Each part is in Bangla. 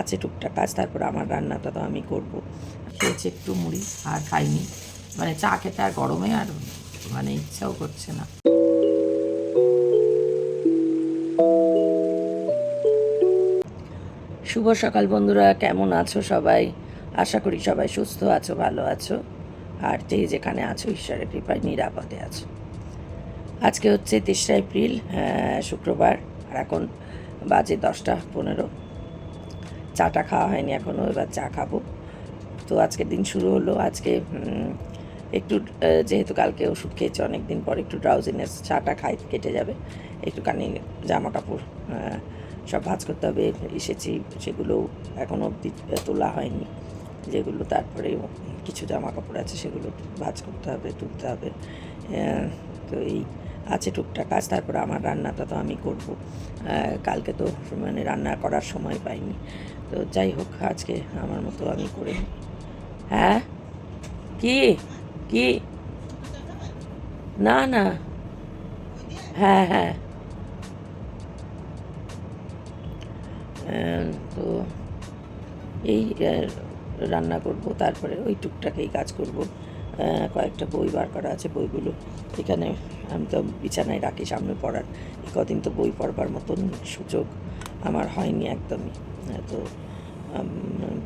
আছে টুকটাক কাজ, তারপর আমার রান্নাটা তো আমি করব। খেয়েছি একটু মুড়ি আর খাইনি, মানে চা খেতে আর গরমে আর মানে ইচ্ছাও করছে না। শুভ সকাল বন্ধুরা, কেমন আছো সবাই? আশা করি সবাই সুস্থ আছো, ভালো আছো, আর যে যেখানে আছো ঈশ্বরের কৃপায় নিরাপদে আছো। আজকে হচ্ছে 3 এপ্রিল, শুক্রবার, আর এখন বাজে 10টা 15। চাটা খাওয়া হয়নি এখনও, এবার চা খাবো। তো আজকের দিন শুরু হলো। আজকে একটু যেহেতু কালকে ওষুধ খেয়েছে অনেক দিন পর, একটু ড্রাউজিনেস, চাটা খাই কেটে যাবে। একটুখানি জামা কাপড় সব ভাঁজ করতে হবে, এসেছি সেগুলো এখনও অবধি তোলা হয়নি। যেগুলো তারপরে কিছু জামা কাপড় আছে সেগুলো ভাঁজ করতে হবে, তুলতে হবে। তো এই আছে টুকটাক কাজ, তারপরে আমার রান্নাটা তো আমি করব। কালকে তো মানে রান্না করার সময় পাইনি। তো যাই হোক, আজকে আমার মতো আমি করে। হ্যাঁ, কি কি? না না, হ্যাঁ হ্যাঁ। তো এই রান্না করব, তারপরে ওই টুকটাক এই কাজ করব। কয়েকটা বই বার করা আছে, বইগুলো এখানে আমি তো বিছানায় রাখি সামনে পড়ার। কদিন তো বই পড়বার মতন সুযোগ আমার হয়নি একদমই। তো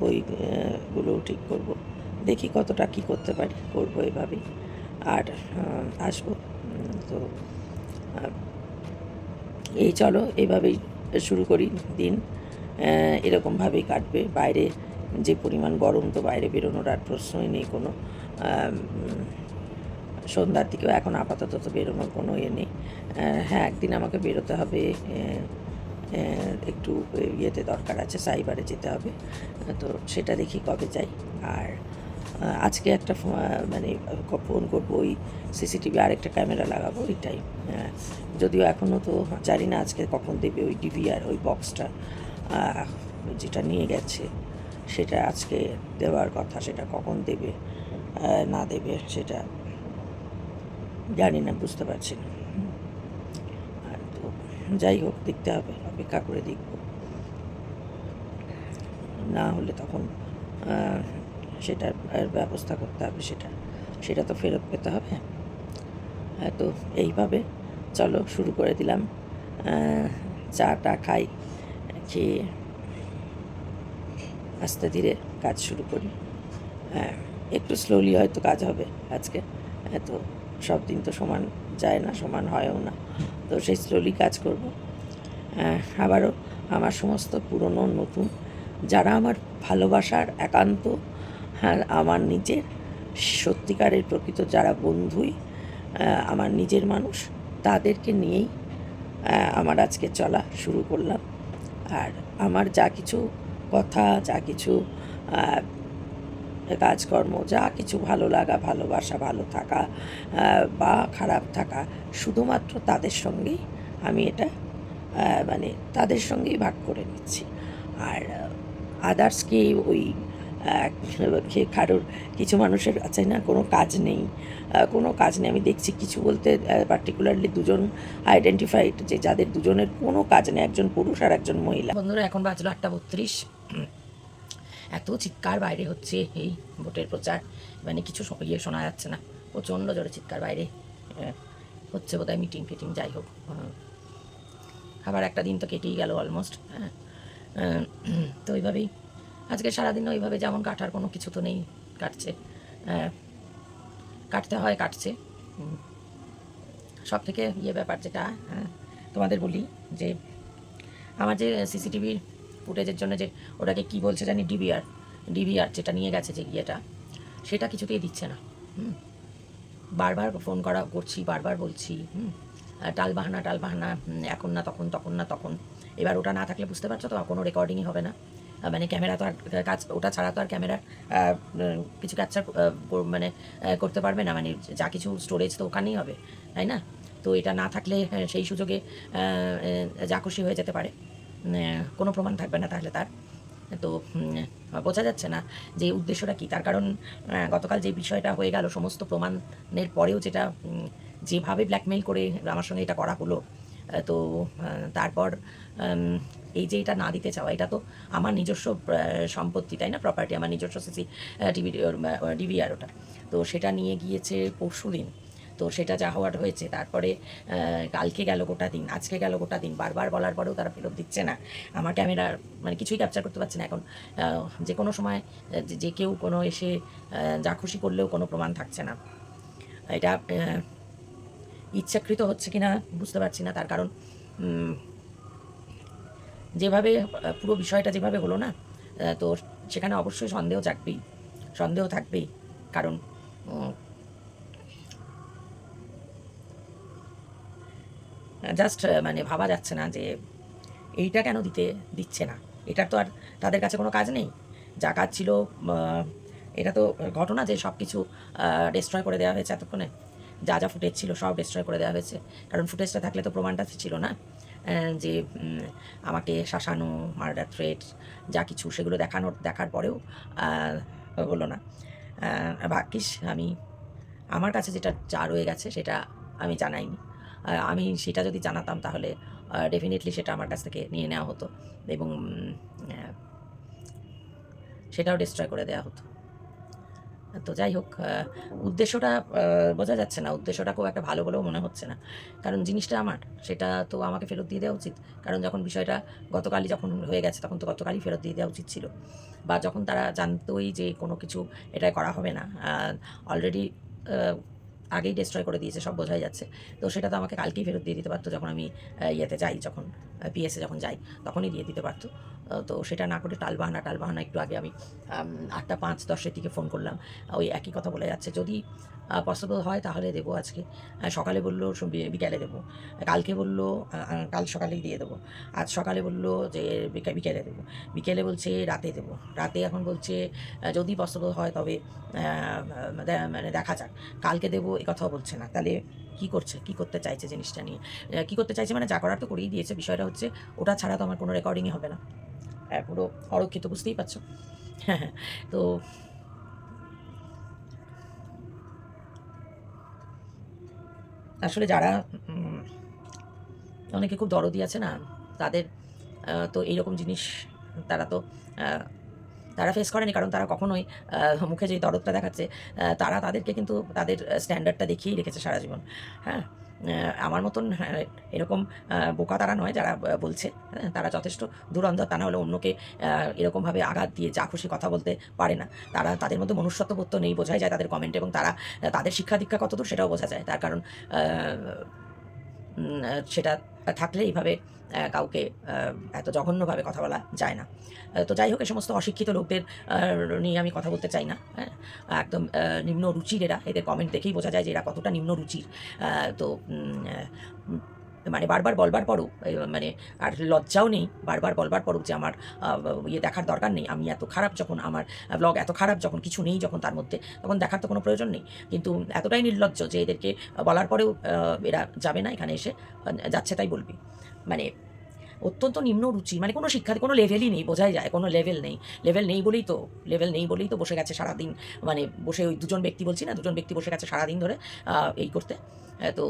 বইগুলোও ঠিক করব, দেখি কতটা কী করতে পারি, করবো এভাবেই। আর আসবো। তো এই চলো এইভাবেই শুরু করি দিন। এরকমভাবেই কাটবে। বাইরে যে পরিমাণ গরম, তো বাইরে বেরোনোর আর প্রশ্নই নেই কোনো। সন্ধ্যার দিকেও এখন আপাতত তো বেরোনোর কোনো নেই। হ্যাঁ, একদিন আমাকে বেরোতে হবে, একটু ইয়েতে দরকার আছে, সাইবারে যেতে হবে। তো সেটা দেখি কবে যাই। আর আজকে একটা মানে ফোন করবো, ওই সিসিটিভি আরেকটা ক্যামেরা লাগাবো ওইটাই। যদিও এখনও তো জানি না আজকে কখন দেবে ওই ডিভিআর, ওই বক্সটা যেটা নিয়ে গেছে, সেটা আজকে দেওয়ার কথা। সেটা কখন দেবে না দেবে সেটা জানি না, বুঝতে পারছি না। তো যাই হোক, দেখতে হবে, অপেক্ষা করে দেখব। না হলে তখন সেটার ব্যবস্থা করতে হবে, সেটা তো ফেরত পেতে হবে। তো এইভাবে চলো শুরু করে দিলাম। চাটা খাই, খেয়ে আস্তে ধীরে কাজ শুরু করি। একটু স্লোলি হয়তো কাজ হবে আজকে। তো সব দিন তো সমান যায় না, সমান হয়ও না। তো সেই স্লোলি কাজ করব। আবারও আমার সমস্ত পুরনো নতুন যারা আমার ভালোবাসার একান্ত, হ্যাঁ, আমার নিজের সত্যিকারের প্রকৃত যারা বন্ধুই, আমার নিজের মানুষ, তাদেরকে নিয়েই আমার আজকে চলা শুরু করলাম। আর আমার যা কিছু কথা, যা কিছু কাজকর্ম, যা কিছু ভালো লাগা, ভালোবাসা, ভালো থাকা বা খারাপ থাকা, শুধুমাত্র তাদের সঙ্গেই আমি এটা মানে তাদের সঙ্গেই ভাগ করে নিচ্ছি। আর আদার্সকে ওই কারোর, কিছু মানুষের আছে না, কোনো কাজ নেই, কোনো কাজ নেই। আমি দেখছি কিছু বলতে পার্টিকুলারলি দুজন আইডেন্টিফাইড, যে যাদের দুজনের কোনো কাজ নেই, একজন পুরুষ আর একজন মহিলা। বন্ধুরা, এখন বাজলো 8:32। এত চিৎকার বাইরে হচ্ছে, এই ভোটের প্রচার, মানে কিছু ইয়ে শোনা যাচ্ছে না, প্রচণ্ড জোরে চিৎকার বাইরে হচ্ছে, বোধহয় মিটিং ফিটিং, যাই হোক। আবার একটা দিন তো কেটেই গেল অলমোস্ট। হ্যাঁ, তো ওইভাবেই আজকে সারাদিন ওইভাবে যেমন কাটার কোনো কিছু তো নেই, কাটছে, কাটতে হয়, কাটছে। সব থেকে ইয়ে ব্যাপার যেটা তোমাদের বলি, যে আমার যে সিসিটিভির ফুটেজের জন্য যে ওটাকে কি বলছে জানি, ডিভিআর যেটা নিয়ে গেছে, যে ইয়েটা, সেটা কিছুতেই দিচ্ছে না। বারবার ফোন করছি, বারবার বলছি, টালবাহানা, এখন না তখন, তখন না তখন। এবার ওটা না থাকলে বুঝতে পারছো তো, কোনো রেকর্ডিংই হবে না। মানে ক্যামেরা তো আর কাজ, ওটা ছাড়া তো আর ক্যামেরা কিছু ক্যাপচার মানে করতে পারবে না, মানে যা কিছু স্টোরেজ তো ওখানেই হবে, তাই না? তো এটা না থাকলে সেই সুযোগে যা খুশি হয়ে যেতে পারে, কোনো প্রমাণ থাকবে না তাহলে তার। তো বোঝা যাচ্ছে না যে উদ্দেশ্যটা কী। তার কারণ গতকাল যে বিষয়টা হয়ে গেল, সমস্ত প্রমাণের পরেও যেটা যেভাবে ব্ল্যাকমেইল করে আমার সঙ্গে এটা করা হলো, তো তারপর এই যে এটা না দিতে চাওয়া, এটা তো আমার নিজস্ব সম্পত্তি, তাই না, প্রপার্টি, আমার নিজস্ব সিসি টিভি ডিভিআর ওটা। তো সেটা নিয়ে গিয়েছে পরশু দিন। তো সেটা যা হওয়ার হয়েছে, তারপরে কালকে গেল গোটা দিন, আজকে গেল গোটা দিন, বারবার বলার পরেও তারা ফেরত দিচ্ছে না। আমার ক্যামেরার মানে কিছুই ক্যাপচার করতে পারছে না এখন। যে কোনো সময় যে কেউ কোনো এসে যা খুশি করলেও কোনো প্রমাণ থাকছে না। এটা ইচ্ছাকৃত হচ্ছে কিনা বুঝতে পারছি না, তার কারণ যেভাবে পুরো বিষয়টা যেভাবে হলো না, তো সেখানে অবশ্যই সন্দেহ থাকবেই, কারণ জাস্ট মানে ভাবা যাচ্ছে না যে এইটা কেন দিচ্ছে না। এটার তো আর তাদের কাছে কোনো কাজ নেই। যা কাজ ছিল, এটা তো ঘটনা যে সব কিছু ডিস্ট্রয় করে দেওয়া হয়েছে এতক্ষণে। যা ফুটেজ ছিল সব ডিস্ট্রয় করে দেওয়া হয়েছে, কারণ ফুটেজটা থাকলে তো প্রমাণটা ছিল না যে আমাকে শাসানো, মার্ডার থ্রেট যা কিছু, সেগুলো দেখার পরেও হলো না। ভাগ্যিস আমার কাছে যা রয়ে গেছে সেটা আমি জানাইনি। আমি সেটা যদি জানাতাম তাহলে ডেফিনেটলি সেটা আমার কাছ থেকে নিয়ে নেওয়া হতো এবং সেটাও ডিস্ট্রয় করে দেওয়া হতো। তো যাই হোক, উদ্দেশ্যটা বোঝা যাচ্ছে না, উদ্দেশ্যটা খুব একটা ভালো বলেও মনে হচ্ছে না, কারণ জিনিসটা আমার, সেটা তো আমাকে ফেরত দিয়ে দেওয়া উচিত। কারণ যখন বিষয়টা গতকালই যখন হয়ে গেছে, তখন তো গতকালই ফেরত দিয়ে দেওয়া উচিত ছিল। বা যখন তারা জানতোই যে কোনো কিছু এটা করা হবে না, অলরেডি আগেই ডিস্ট্রয় করে দিয়েছে, সব বোঝাই যাচ্ছে। তো সেটা তো আমাকে কালকেই ফেরত দিয়ে দিতে পারতো, যখন আমি ইয়েতে যাই, যখন পিএসে যখন যাই তখনই দিয়ে দিতে পারতো। তো সেটা না করে টালবাহানা একটু আগে আমি 8:05-10 দিকে ফোন করলাম, ওই একই কথা বলে যাচ্ছে। যদি পসিবল হয় তাহলে দেবো আজকে, সকালে বললো বিকেলে দেবো, কালকে বললো কাল সকালেই দিয়ে দেবো, আজ সকালে বললো যে বিকেলে দেবো, বিকেলে বলছে রাতে দেবো, রাতে এখন বলছে যদি পসিবল হয় তবে মানে দেখা যাক, কালকে দেবো, এ কথাও বলছে না। তাহলে কী করতে চাইছে জিনিসটা নিয়ে? কী করতে চাইছে মানে যা করার তো করেই দিয়েছে। বিষয়টা হচ্ছে ওটা ছাড়া তো আমার কোনো রেকর্ডিংই হবে না, পুরো অরক্ষিত, বুঝতেই পারছো। হ্যাঁ, হ্যাঁ। তো আসলে যারা অনেকে খুব দরদি আছে না, তাদের তো এইরকম জিনিস তারা তো তারা ফেস করেনি, কারণ তারা কখনোই মুখে যেই দরদটা দেখাচ্ছে, তারা তাদেরকে কিন্তু তাদের স্ট্যান্ডার্ডটা দেখিয়েই রেখেছে সারা জীবন। হ্যাঁ, আমার মতন এরকম বোকা তারা নয় যারা বলছে। হ্যাঁ, তারা যথেষ্ট ধুরন্ধর, তা না হলে অন্যকে এরকমভাবে আঘাত দিয়ে যা খুশি কথা বলতে পারে না। তাদের মধ্যে মনুষ্যত্ববোধ তো নেই, বোঝাই যায় তাদের কমেন্ট, এবং তাদের শিক্ষা দীক্ষা কতদূর সেটাও বোঝা যায়। তার কারণ সেটা থাকলে এইভাবে কাউকে এত জঘন্যভাবে কথা বলা যায় না। তো যাই হোক, এই সমস্ত অশিক্ষিত লোকদের নিয়ে আমি কথা বলতে চাই না। হ্যাঁ, একদম নিম্ন রুচির এরা, এদের কমেন্ট দেখেই বোঝা যায় যে এরা কতটা নিম্ন রুচির। তো মানে বারবার বলবার পরও মানে আর লজ্জাও নেই বারবার বলবার পরও যে আমার ইয়ে দেখার দরকার নেই, আমি এত খারাপ যখন, আমার ব্লগ এত খারাপ যখন, কিছু নেই যখন তার মধ্যে, তখন দেখার তো কোনো প্রয়োজন নেই। কিন্তু এতটাই নির্লজ্জ যে এদেরকে বলার পরেও এরা যাবে না, এখানে এসে যাচ্ছে তাই বলবি। মানে অত্যন্ত নিম্ন রুচি, মানে কোনো শিক্ষার কোনো লেভেলই নেই, বোঝাই যায় কোনো লেভেল নেই বলেই তো বসে গেছে সারাদিন, মানে বসে ওই দুজন ব্যক্তি বসে গেছে সারাদিন ধরে এই করতে। তো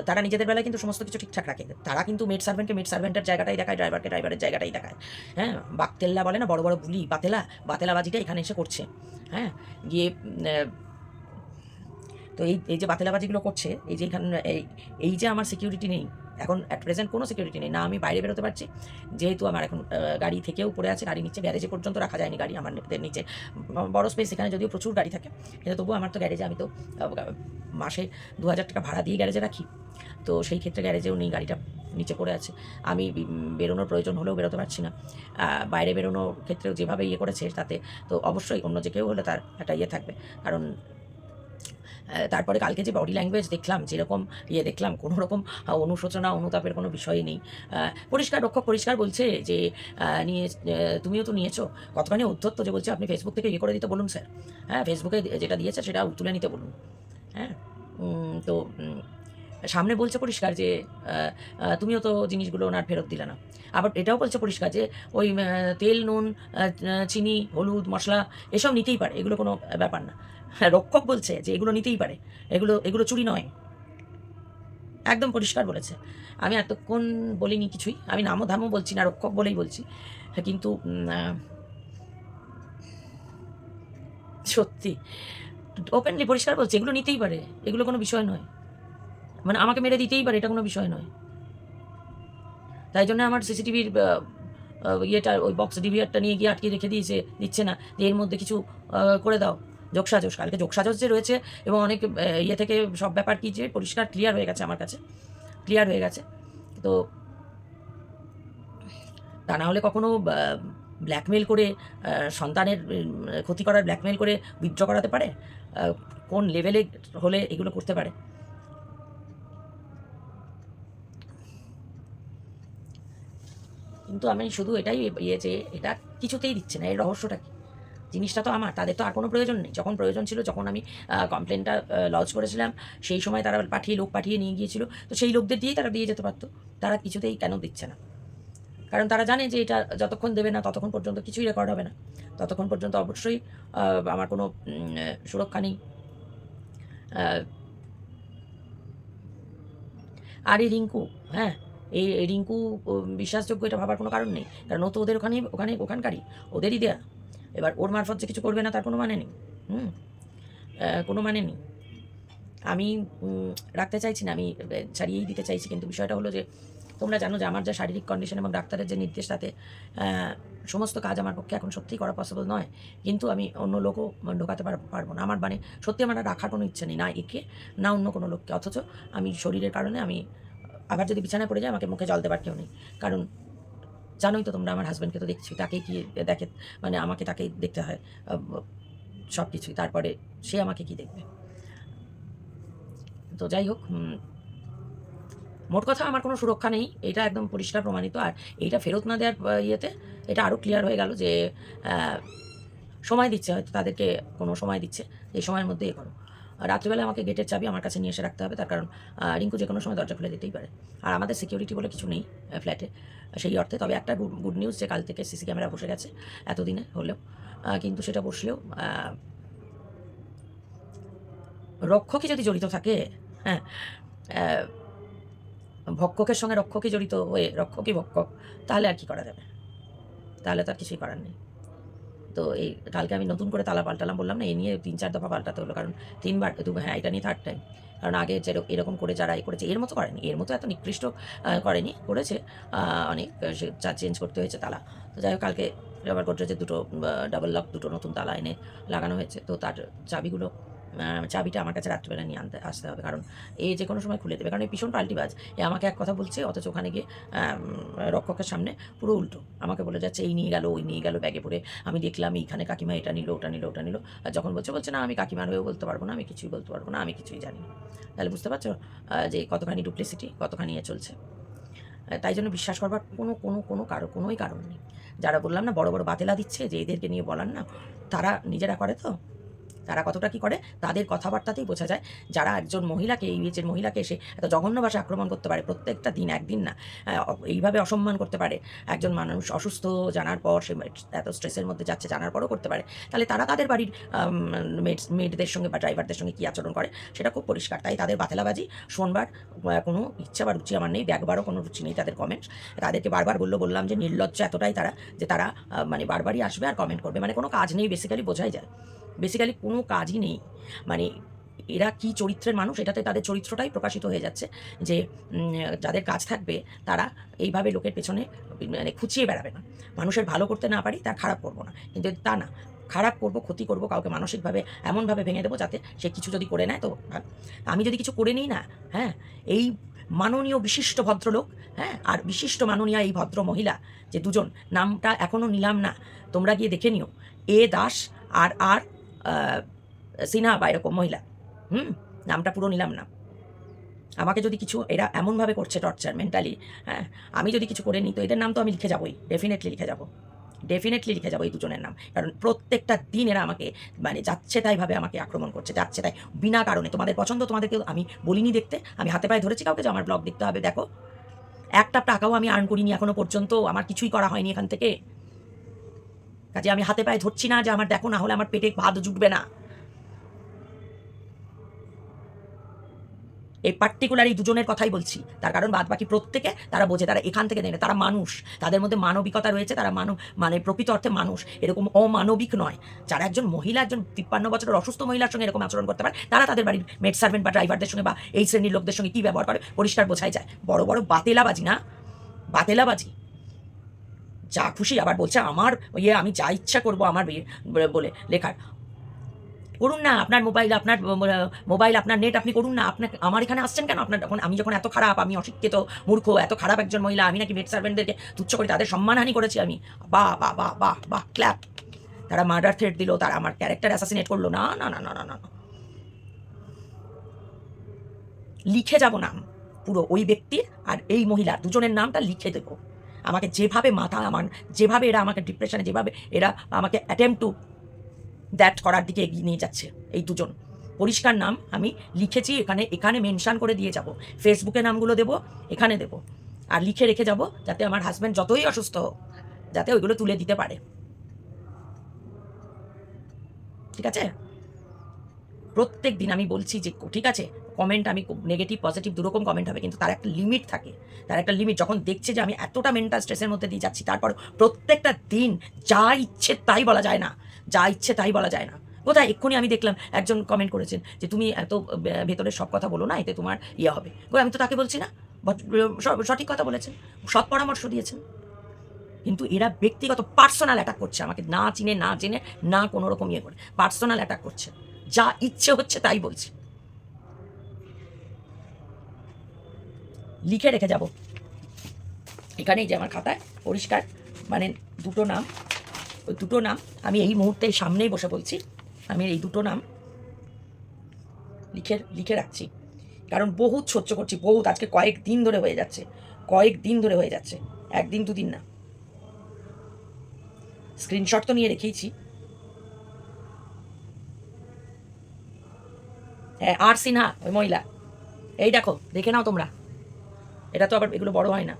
তারা নিজেদের বেলায় কিন্তু সমস্ত কিছু ঠিকঠাক রাখে, তারা কিন্তু মেড সার্ভেন্টের জায়গাটাই দেখায়, ড্রাইভারকে ড্রাইভারের জায়গাটাই দেখায়। হ্যাঁ, বাকতেল্লা বলে না, বড় বড় বুলি বাতেলাবাজিটা এখানে এসে করছে। হ্যাঁ, গিয়ে তো এই যে বাতেলাবাজিগুলো করছে, এই যে এখানে এই যে আমার সিকিউরিটি নেই এখন, অ্যাট প্রেজেন্ট কোনো সিকিউরিটি নেই, না আমি বাইরে বেরোতে পারছি, যেহেতু আমার এখন গাড়ি থেকেও পড়ে আছে, গাড়ি নিচে গ্যারেজে পর্যন্ত রাখা যায়নি গাড়ি আমাদের নিচে, বড় স্পেস, এখানে যদিও প্রচুর গাড়ি থাকে, কিন্তু তবুও আমার তো গ্যারেজে, আমি তো মাসে 2,000 টাকা ভাড়া দিয়ে গ্যারেজে রাখি, তো সেই ক্ষেত্রে গ্যারেজেও নেই, গাড়িটা নিচে পড়ে আছে। আমি বেরোনোর প্রয়োজন হলেও বেরোতে পারছি না, বাইরে বেরোনোর ক্ষেত্রেও যেভাবে ইয়ে করেছে তাতে তো অবশ্যই অন্য যে কেউ হলে তার একটা ইয়ে থাকবে। কারণ তারপরে কালকে যে বডি ল্যাঙ্গুয়েজ দেখলাম, যেরকম দেখলাম, কোনো রকম অনুশোচনা অনুতাপের কোনো বিষয়ই নেই। রক্ষক পরিষ্কার বলছে যে তুমিও তো নিয়েছো, কতখানি উদ্ধত্ত যে বলছে আপনি ফেসবুক থেকে করে দিতে বলুন স্যার। হ্যাঁ, ফেসবুকে যেটা দিয়েছে সেটা তুলে নিতে বলুন। হ্যাঁ, তো সামনে বলছে পরিষ্কার যে তুমিও তো জিনিসগুলো ওনার ফেরত দিলে না। আবার এটাও বলছে পরিষ্কার যে ওই তেল, নুন, চিনি, হলুদ, মশলা এসব নিতেই পারে, এগুলো কোনো ব্যাপার না। হ্যাঁ, রক্ষক বলছে যে এগুলো নিতেই পারে, এগুলো চুরি নয়। একদম পরিষ্কার বলেছে। আমি এতক্ষণ বলিনি কিছুই, আমি নামও ধামও বলছি না, রক্ষক বলেই বলছি। কিন্তু সত্যি ওপেনলি পরিষ্কার বলছি, এগুলো নিতেই পারে, এগুলো কোনো বিষয় নয়, মানে আমাকে মেরে দিতেই পারে, এটা কোনো বিষয় নয়। তাই জন্য আমার সিসিটিভির ইয়েটা, ওই বক্স ডিভিআরটা নিয়ে গিয়ে আটকে রেখে দিচ্ছে না যে এর মধ্যে কিছু করে দাও। যোগসাজশ, কালকে যোগসাজশ যে রয়েছে এবং অনেক ইয়ে থেকে সব ব্যাপার কি যে পরিষ্কার ক্লিয়ার হয়ে গেছে, আমার কাছে ক্লিয়ার হয়ে গেছে। তো তা না হলে কখনো ব্ল্যাকমেল করে সন্তানের ক্ষতি করার ব্ল্যাকমেল করে উইথড্র করাতে পারে? কোন লেভেলে হলে এগুলো করতে পারে? কিন্তু আমি শুধু এটাই যে এটা কিছুতেই দিচ্ছে না, এর রহস্যটা কি? জিনিসটা তো আমার, তাদের তো আর কোনো প্রয়োজন নেই। যখন প্রয়োজন ছিল, যখন আমি কমপ্লেনটা লজ করেছিলাম, সেই সময় তারা লোক পাঠিয়ে নিয়ে গিয়েছিল, তো সেই লোকদের দিয়েই তারা দিয়ে যেতে পারতো। তারা কিছুতেই কেন দিচ্ছে না? কারণ তারা জানে যে এটা যতক্ষণ দেবে না ততক্ষণ পর্যন্ত কিছুই রেকর্ড হবে না, ততক্ষণ পর্যন্ত অবশ্যই আমার কোনো সুরক্ষা নেই। আর এই রিঙ্কু, হ্যাঁ, এই রিঙ্কু বিশ্বাসযোগ্য এটা ভাবার কোনো কারণ নেই, কারণ ও তো ওদের ওখানকারই, ওদেরই দেয়া। এবার ওর মারফত যে কিছু করবে না তার কোনো মানে নেই। হুম, কোনো মানে নেই। আমি রাখতে চাইছি না, আমি ছাড়িয়েই দিতে চাইছি, কিন্তু বিষয়টা হলো যে তোমরা জানো যে আমার যা শারীরিক কন্ডিশন এবং ডাক্তারের যে নির্দেশ, তাতে সমস্ত কাজ আমার পক্ষে এখন সত্যিই করা পসিবল নয়। কিন্তু আমি অন্য লোকও ঢোকাতে পারবো না। আমার মানে সত্যি আমার আর রাখার কোনো ইচ্ছে নেই, না একে না অন্য কোনো লোককে। অথচ আমি শরীরের কারণে আমি আবার যদি বিছানায় পড়ে যাই, আমাকে মুখে জল দেবার কেউ নেই। কারণ জানোই তো তোমরা, আমার হাজব্যান্ডকে তো দেখছি, তাকেই কি দেখে, মানে আমাকে তাকেই দেখতে হয় সব কিছুই, তারপরে সে আমাকে কি দেখবে? তো যাই হোক, মোট কথা আমার কোনো সুরক্ষা নেই, এটা একদম পরিষ্কার প্রমাণিত। আর এইটা ফেরত না দেওয়ার ইয়েতে এটা আরও ক্লিয়ার হয়ে গেল যে সময় দিচ্ছে, হয়তো তাদেরকে কোনো সময় দিচ্ছে, এই সময়ের মধ্যে করো। রাত্রিবেলা আমাকে গেটের চাবি আমার কাছে নিয়ে এসে রাখতে হবে, তার কারণ রিঙ্কু যে কোনো সময় দরজা খুলে দিতেই পারে। আর আমাদের সিকিউরিটি বলে কিছু নেই ফ্ল্যাটে সেই অর্থে। তবে একটা গুড নিউজ, যে কাল থেকে সিসি ক্যামেরা বসে গেছে, এতদিনে হলেও। কিন্তু সেটা বসলেও রক্ষকই যদি জড়িত থাকে, হ্যাঁ, ভক্ষকের সঙ্গে রক্ষকই জড়িত হয়ে রক্ষকই ভক্ষক, তাহলে আর কি করা যাবে? তাহলে তো আর কিছুই করার নেই। তো এই কালকে আমি নতুন করে তালা পাল্টালাম, বললাম না, এই নিয়ে ৩-৪ দফা পাল্টাতে হলো, কারণ ৩ বার, হ্যাঁ, এটা নিয়ে 3rd টাইম। কারণ আগে এরকম করে যারা করেছে, এর মতো করেনি, এর মতো এত নিকৃষ্ট করেনি, করেছে অনেক, সে চেঞ্জ করতে হয়েছে তালা। তো যাই হোক, কালকে আবার গোদরেজের 2টো ডাবল লক, 2টো নতুন তালা এনে লাগানো হয়েছে। তো তার চাবিগুলো, চাবিটা আমার কাছে রাত্রিবেলা নিয়ে আসতে হবে, কারণ এ যে কোনো সময় খুলে দেবে, কারণ এই ভীষণ পাল্টিবাজ। এ আমাকে এক কথা বলছে, অথচ ওখানে গিয়ে রক্ষকের সামনে পুরো উল্টো আমাকে বলে যাচ্ছে, এই নিয়ে গেল, ওই নিয়ে গেল ব্যাগে পড়ে, আমি দেখলাম এইখানে কাকিমা এটা নিল, ওটা নিল, ওটা নিল। আর যখন বলছে না, আমি কাকিমার হয়েও বলতে পারবো না, আমি কিছুই বলতে পারবো না, আমি কিছুই জানি না। তাহলে বুঝতে পারছো যে কতখানি ডুপ্লিসিটি, কতখানি এ চলছে। তাই জন্য বিশ্বাস করবার কোনোই কারণ নেই। যারা বললাম না বড় বড় বাতেলা দিচ্ছে যে এদেরকে নিয়ে বলার না, তারা নিজেরা করে তো, তারা কতটা কি করে তাদের কথাবার্তাতেই বোঝা যায়। যারা একজন মহিলাকে, এই এজের মহিলাকে এসে এত জঘন্য ভাষায় আক্রমণ করতে পারে প্রত্যেকটা দিন, একদিন না, এইভাবে অসম্মান করতে পারে, একজন মানুষ অসুস্থ জানার পর, সে এত স্ট্রেসের মধ্যে যাচ্ছে জানার পরও করতে পারে, তাহলে তারা তাদের বাড়ির মেয়েদের সঙ্গে বা ড্রাইভারদের সঙ্গে কী আচরণ করে সেটা খুব পরিষ্কার। তাই তাদের বাতেলাবাজি শোনবার কোনো ইচ্ছা বা রুচি আমার নেই, দেখবারও কোনো রুচি নেই তাদের কমেন্টস। তাদেরকে বারবার বললাম যে নির্লজ্জ এতটাই তারা, যে তারা মানে বারবারই আসবে আর কমেন্ট করবে, মানে কোনো কাজ নেই, বেসিক্যালি বোঝাই যায়, বেসিক্যালি কোনো কাজই নেই। মানে এরা কি চরিত্রের মানুষ, এটাতে তাদের চরিত্রটাই প্রকাশিত হয়ে যাচ্ছে, যে যাদের কাজ থাকবে তারা এইভাবে লোকের পেছনে মানে খুঁচিয়ে বেড়াবে না। মানুষের ভালো করতে না পারি তার খারাপ করবো না, কিন্তু তা না, খারাপ করবো, ক্ষতি করবো, কাউকে মানসিকভাবে এমনভাবে ভেঙে দেবো যাতে সে কিছু যদি করে নেয় তো ভালো। আমি যদি কিছু করে নিই না, হ্যাঁ, এই মাননীয় বিশিষ্ট ভদ্রলোক, হ্যাঁ, আর বিশিষ্ট মাননীয় এই ভদ্র মহিলা, যে দুজন, নামটা এখনও নিলাম না, তোমরা গিয়ে দেখে নিও, এ দাস আর সিনহা বা এরকম মহিলা, নামটা পুরো নিলাম না। আমাকে যদি কিছু, এরা এমনভাবে করছে টর্চার মেন্টালি, হ্যাঁ, আমি যদি কিছু করে নিই তো এদের নাম তো আমি লিখে যাবোই, ডেফিনেটলি লিখে যাবো এই দুজনের নাম। কারণ প্রত্যেকটা দিন এরা আমাকে মানে যাচ্ছে তাইভাবে আমাকে আক্রমণ করছে, যাচ্ছে তাই, বিনা কারণে। তোমাদের পছন্দ, তোমাদেরকে আমি বলিনি দেখতে, আমি হাতে পায়ে ধরেছি কাউকে যে আমার ব্লগ দেখতে হবে, দেখো একটা টাকাও আমি আর্ন করিনি এখনো পর্যন্ত, আমার কিছুই করা হয়নি এখান থেকে। কাজে আমি হাতে পায়ে ধরছি না যে আমার দেখো, না হলে আমার পেটে ভাত জুটবে না। এই পার্টিকুলার এই দুজনের কথাই বলছি, তার কারণ বাদ বাকি প্রত্যেকে তারা বোঝে, তারা এখান থেকে দেয়, তারা মানুষ, তাদের মধ্যে মানবিকতা রয়েছে, তারা মানে প্রকৃত অর্থে মানুষ, এরকম অমানবিক নয়। যারা একজন মহিলা, একজন 53 বছরের অসুস্থ মহিলার সঙ্গে এরকম আচরণ করতে পারে, তারা তাদের বাড়ির মেড সার্ভেন্ট বা ড্রাইভারদের সঙ্গে বা এই শ্রেণীর লোকদের সঙ্গে কী ব্যবহার করে পরিষ্কার বোঝাই যায়। বড় বড় বাতেলাবাজি না, বাতেলাবাজি, যা খুশি আবার বলছে আমার আমি যা ইচ্ছা করবো আমার বলে লেখার। করুন না, আপনার মোবাইল আপনার নেট আপনি করুন না, আপনাকে আমার এখানে আসছেন কেন? আপনার যখন আমি যখন এত খারাপ, আমি অশিক্ষিত মূর্খ, এত খারাপ একজন মহিলা, আমি নাকি মেড সার্ভেন্টদেরকে তুচ্ছ করি, তাদের সম্মানহানি করেছি আমি, বাহ বাহ বাহ বাহ বাহ, ক্ল্যাপ। তারা মার্ডার থ্রেট দিল, তারা আমার ক্যারেক্টার অ্যাসাসিনেট করলো, না না না না না না, লিখে যাব নাম পুরো ওই ব্যক্তির আর এই মহিলার দুজনের নামটা লিখে দেবো। আমাকে যেভাবে যেভাবে এরা আমাকে ডিপ্রেশনে, যেভাবে এরা আমাকে অ্যাটেম্প টু দ্যাট করার দিকে এগিয়ে নিয়ে যাচ্ছে, এই দুজন পরিষ্কার নাম আমি লিখেছি, এখানে মেনশন করে দিয়ে যাব, ফেসবুকে নামগুলো দেবো, এখানে দেবো, আর লিখে রেখে যাব, যাতে আমার হাজব্যান্ড যতই অসুস্থ হোক যাতে ওইগুলো তুলে দিতে পারে। ঠিক আছে? প্রত্যেক দিন আমি বলছি যে ঠিক আছে, কমেন্ট আমি নেগেটিভ পজিটিভ দুরকম কমেন্ট হবে, কিন্তু তার একটা লিমিট থাকে, তার একটা লিমিট। যখন দেখছে যে আমি এতটা মেন্টাল স্ট্রেসের মধ্যে দিয়ে যাচ্ছি, তারপর প্রত্যেকটা দিন যা ইচ্ছে তাই বলা যায় না, যা ইচ্ছে তাই বলা যায় না। কোথায় এক্ষুনি আমি দেখলাম একজন কমেন্ট করেছেন যে তুমি এত ভেতরের সব কথা বলো না, এতে তোমার ইয়ে হবে। আমি তো তাকে বলছি না, সঠিক কথা বলেছেন, সৎ পরামর্শ দিয়েছেন, কিন্তু এরা ব্যক্তিগত পার্সোনাল অ্যাটাক করছে আমাকে, না চিনে না জেনে না কোনো রকম ইয়ে করে পার্সোনাল অ্যাটাক করছে, যা ইচ্ছে হচ্ছে তাই বলছে। লিখে রেখে যাব এখানেই যে আমার খাতায় পরিষ্কার, মানে দুটো নাম, ওই দুটো নাম আমি এই মুহূর্তে সামনেই বসে বলছি, আমি এই দুটো নাম লিখে রাখছি, কারণ বহুত সহ্য করছি, বহুত, আজকে কয়েকদিন ধরে হয়ে যাচ্ছে, একদিন দুদিন না। স্ক্রিনশট তো নিয়ে রেখেইছি। হ্যাঁ, আর সিনহা ওই মহিলা, এই দেখো দেখে নাও তোমরা, এটা তো আবার এগুলো বড় হয় না,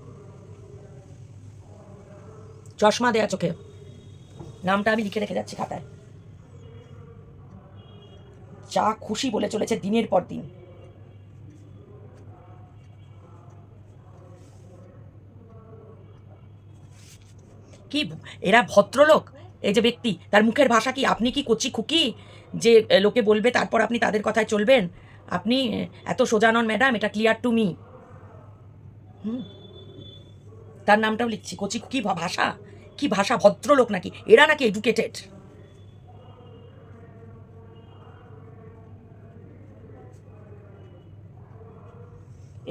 চশমা দেয়া চোখে, নামটা আমি লিখে রেখে যাচ্ছি খাতায়, যা খুশি বলে চলেছে দিনের পর দিন। কি এরা ভদ্রলোক, এই যে ব্যক্তি, তার মুখের ভাষা কি, আপনি কি কচি খুকি যে লোকে বলবে তারপর আপনি তাদের কথায় চলবেন? আপনি এত সোজা নন ম্যাডাম, এটা ক্লিয়ার টু মি। তার নামটাও লিখছি, কচি খুকি ভাষা, কি ভাষা, ভদ্রলোক নাকি এরা, নাকি এডুকেটেড?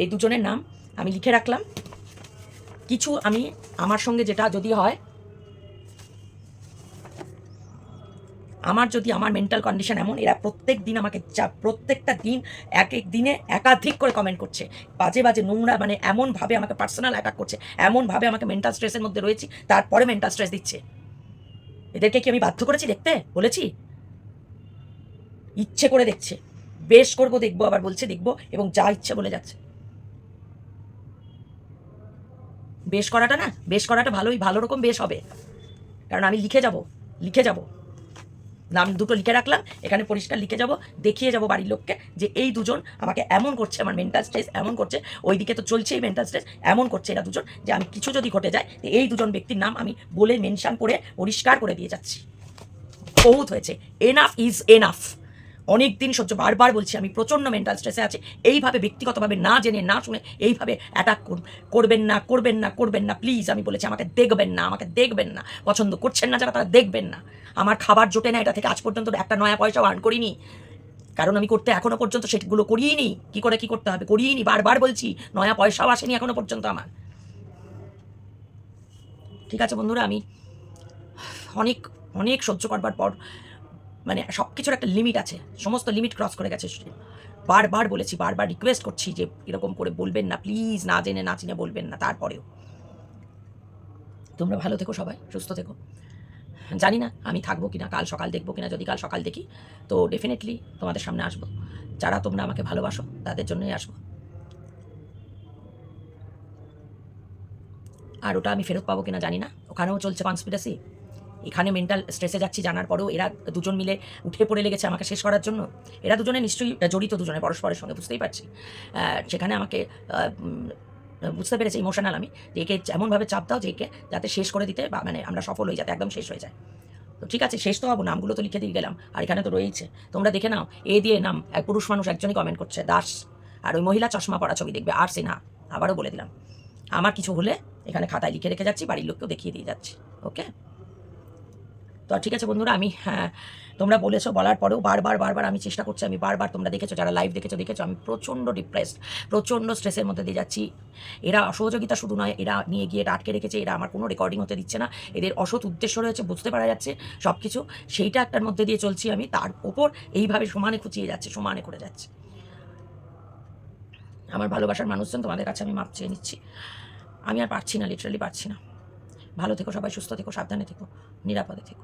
এই দুজনের নাম আমি লিখে রাখলাম। কিছু আমি আমার সঙ্গে যেটা যদি হয়, আমার মেন্টাল কন্ডিশন এমন, এরা প্রত্যেক দিন আমাকে প্রত্যেকটা দিন এক দিনে একাধিক করে কমেন্ট করছে, বাজে বাজে নোংরা, মানে এমনভাবে আমাকে পার্সোনাল অ্যাটাক করছে, এমনভাবে আমাকে মেন্টাল স্ট্রেসের মধ্যে রয়েছি, তারপরে মেন্টাল স্ট্রেস দিচ্ছে। এদেরকে কি আমি বাধ্য করেছি দেখতে? বলেছি? ইচ্ছে করে দেখছে, বেশ করবো দেখবো, আবার বলছে দেখবো, এবং যা ইচ্ছে বলে যাচ্ছে। বেশ করাটা ভালো রকম বেশ হবে, কারণ আমি লিখে যাব নাম দুটো লিখে রাখলাম, এখানে পরিষ্কার লিখে যাব, দেখিয়ে যাব বাড়ির লোককে যে এই দুজন আমাকে এমন করছে, আমার মেন্টাল স্ট্রেস এমন করছে, ওইদিকে তো চলছেই মেন্টাল স্ট্রেস, এমন করছে এরা দুজন যে আমি কিছু যদি ঘটে যায়, এই দুজন ব্যক্তির নাম আমি বলে মেনশন করে পরিষ্কার করে দিয়ে যাচ্ছি। বহুত হয়েছে, এনাফ ইজ এনাফ। অনেক দিন সহ্য, বারবার বলছি আমি প্রচণ্ড মেন্টাল স্ট্রেসে আছে, এইভাবে ব্যক্তিগতভাবে না জেনে না শুনে এইভাবে অ্যাটাক করবেন না প্লিজ। আমি বলেছি আমাকে দেখবেন না, পছন্দ করছেন না যারা, তারা দেখবেন না। আমার খাবার জোটে না, এটা থেকে আজ পর্যন্ত একটা নয়া পয়সাও আর্ন করিনি, কারণ আমি করতে এখনো পর্যন্ত সেগুলো করিনি। কি করতে হবে করিনি, বারবার বলছি, নয়া পয়সাও আসেনি এখনো পর্যন্ত আমার। ঠিক আছে বন্ধুরা, আমি অনেক সহ্য করবার পর, মানে সব কিছুর একটা লিমিট আছে, সমস্ত লিমিট ক্রস করে গেছে। বারবার বলেছি, বারবার রিকোয়েস্ট করছি যে এরকম করে বলবেন না প্লিজ, না জেনে না চিনে বলবেন না। তারপরেও তোমরা ভালো থেকো, সবাই সুস্থ থেকো। জানি না আমি থাকবো কিনা, কাল সকাল দেখবো কিনা, যদি কাল সকাল দেখি তো ডেফিনেটলি তোমাদের সামনে আসবো। যারা তোমরা আমাকে ভালোবাসো তাদের জন্যই আসবো। আর ওটা আমি ফেরত পাবো কিনা জানি না, ওখানেও চলছে কনস্পিরেসি, এখানে মেন্টাল স্ট্রেসে যাচ্ছি জানার পরেও এরা দুজন মিলে উঠে পড়ে লেগেছে আমাকে শেষ করার জন্য। এরা দুজনে নিশ্চয়ই জড়িত, দুজনে পরস্পরের সঙ্গে, বুঝতেই পারছি। সেখানে আমাকে বুঝতে পেরেছি ইমোশনাল আমি, যে একে এমনভাবে চাপ দাও যে একে যাতে শেষ করে দিতে, বা মানে আমরা সফল হয়ে যাতে একদম শেষ হয়ে যায়। তো ঠিক আছে, শেষ তো হবো, নামগুলো তো লিখে দিয়ে গেলাম, আর এখানে তো রয়েছে, তোমরা দেখে নাও। এ দিয়ে নাম, এক পুরুষ মানুষ একজনই কমেন্ট করছে, দাস। আর ওই মহিলা চশমা পরা ছবি দেখবে, আর সিনহা। আবারও বলে দিলাম, আমার কিছু হলে এখানে খাতায় লিখে রেখে যাচ্ছি, বাড়ির লোককেও দেখিয়ে দিয়ে যাচ্ছি। ওকে, তো ঠিক আছে বন্ধুরা, আমি তোমরা বলেছো, বলার পরেও বারবার আমি চেষ্টা করছি, আমি বারবার, তোমরা দেখেছো, যারা লাইভ দেখেছো আমি প্রচণ্ড ডিপ্রেসড, প্রচণ্ড স্ট্রেসের মধ্যে দিয়ে যাচ্ছি। এরা অসহযোগিতা শুধু নয়, এরা নিয়ে গিয়ে এটা আটকে রেখেছে, এরা আমার কোনো রেকর্ডিং হতে দিচ্ছে না, এদের অসৎ উদ্দেশ্য রয়েছে, বুঝতে পারা যাচ্ছে সব কিছু। সেইটা একটার মধ্যে দিয়ে চলছি আমি, তার ওপর এইভাবে সমানে খুঁচিয়ে যাচ্ছে, সমানে করে যাচ্ছে। আমার ভালোবাসার মানুষজন, তোমাদের কাছে আমি মাপ চেয়ে নিচ্ছি, আমি আর পারছি না, লিটারালি পারছি না। ভালো থেকো সবাই, সুস্থ থেকো, সাবধানে থেকো, নিরাপদে থেকো।